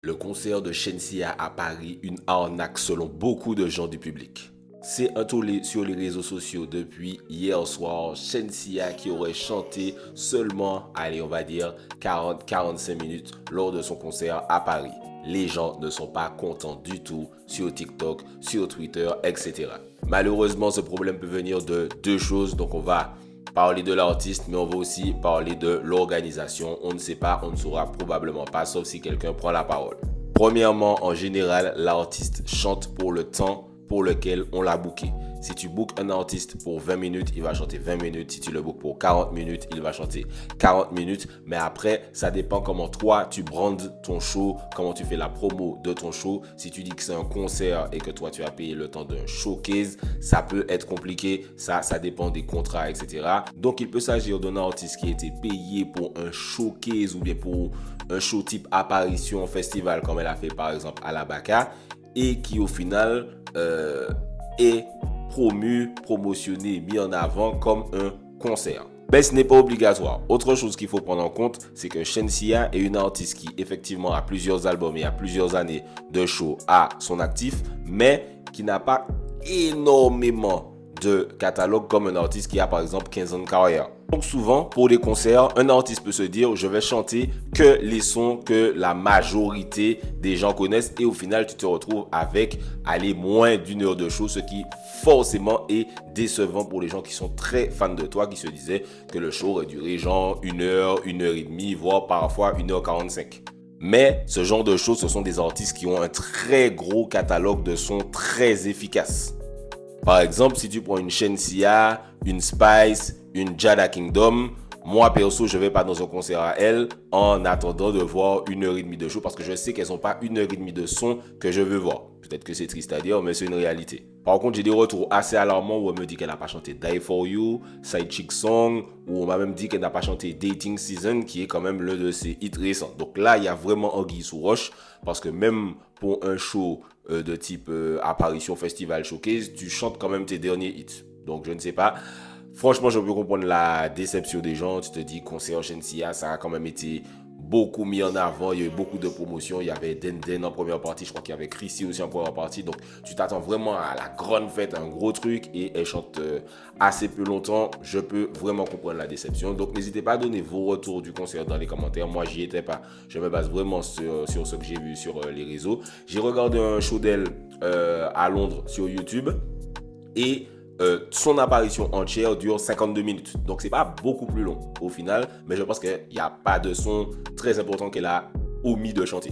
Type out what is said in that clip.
Le concert de Shenseea à Paris, une arnaque selon beaucoup de gens du public. C'est un tollé sur les réseaux sociaux depuis hier soir. Shenseea qui aurait chanté seulement, allez, on va dire 40-45 minutes lors de son concert à Paris. Les gens ne sont pas contents du tout sur TikTok, sur Twitter, etc. Malheureusement, ce problème peut venir de deux choses. Donc, on va parler de l'artiste, mais on va aussi parler de l'organisation. On ne sait pas, on ne saura probablement pas, sauf si quelqu'un prend la parole. Premièrement, en général, l'artiste chante pour le temps pour lequel on l'a booké. Si tu bookes un artiste pour 20 minutes, il va chanter 20 minutes. Si tu le bookes pour 40 minutes, il va chanter 40 minutes. Mais après, ça dépend comment toi, tu brandes ton show, comment tu fais la promo de ton show. Si tu dis que c'est un concert et que toi, tu as payé le temps d'un showcase, ça peut être compliqué. Ça dépend des contrats, etc. Donc, il peut s'agir d'un artiste qui a été payé pour un showcase ou bien pour un show type apparition festival, comme elle a fait par exemple à la Baka, et qui au final est promotionné, mis en avant comme un concert. Mais ce n'est pas obligatoire. Autre chose qu'il faut prendre en compte, c'est que Shenseea est une artiste qui effectivement a plusieurs albums et a plusieurs années de show à son actif, mais qui n'a pas énormément de catalogue comme un artiste qui a par exemple 15 ans de carrière. Donc souvent, pour des concerts, un artiste peut se dire je vais chanter que les sons que la majorité des gens connaissent et au final, tu te retrouves avec moins d'une heure de show, ce qui forcément est décevant pour les gens qui sont très fans de toi, qui se disaient que le show aurait duré genre 1 heure, 1 heure et demie, voire parfois 1h45. Mais ce genre de choses, ce sont des artistes qui ont un très gros catalogue de sons très efficaces. Par exemple, si tu prends une Shenseea, une Spice, une Jada Kingdom, moi perso, je vais pas dans un concert à elles en attendant de voir 1h30 de show parce que je sais qu'elles n'ont pas 1h30 de son que je veux voir. Peut-être que c'est triste à dire, mais c'est une réalité. Par contre, j'ai des retours assez alarmants où on me dit qu'elle n'a pas chanté Die For You, Side Chick Song, où on m'a même dit qu'elle n'a pas chanté Dating Season, qui est quand même l'un de ses hits récents. Donc là, il y a vraiment anguille sous roche, parce que même pour un show de type apparition, festival, showcase, tu chantes quand même tes derniers hits. Donc je ne sais pas. Franchement, je peux comprendre la déception des gens. Tu te dis, concert Shenseea, ça a quand même été beaucoup mis en avant. Il y a eu beaucoup de promotions. Il y avait Den en première partie. Je crois qu'il y avait Chrissy aussi en première partie. Donc, tu t'attends vraiment à la grande fête, un gros truc. Et elle chante assez peu longtemps. Je peux vraiment comprendre la déception. Donc, n'hésitez pas à donner vos retours du concert dans les commentaires. Moi, j'y étais pas. Je me base vraiment sur ce que j'ai vu sur les réseaux. J'ai regardé un show d'elle à Londres sur YouTube. Et son apparition entière dure 52 minutes. Donc, c'est pas beaucoup plus long au final. Mais je pense qu'il n'y a pas de son très important qu'elle a omis de chanter.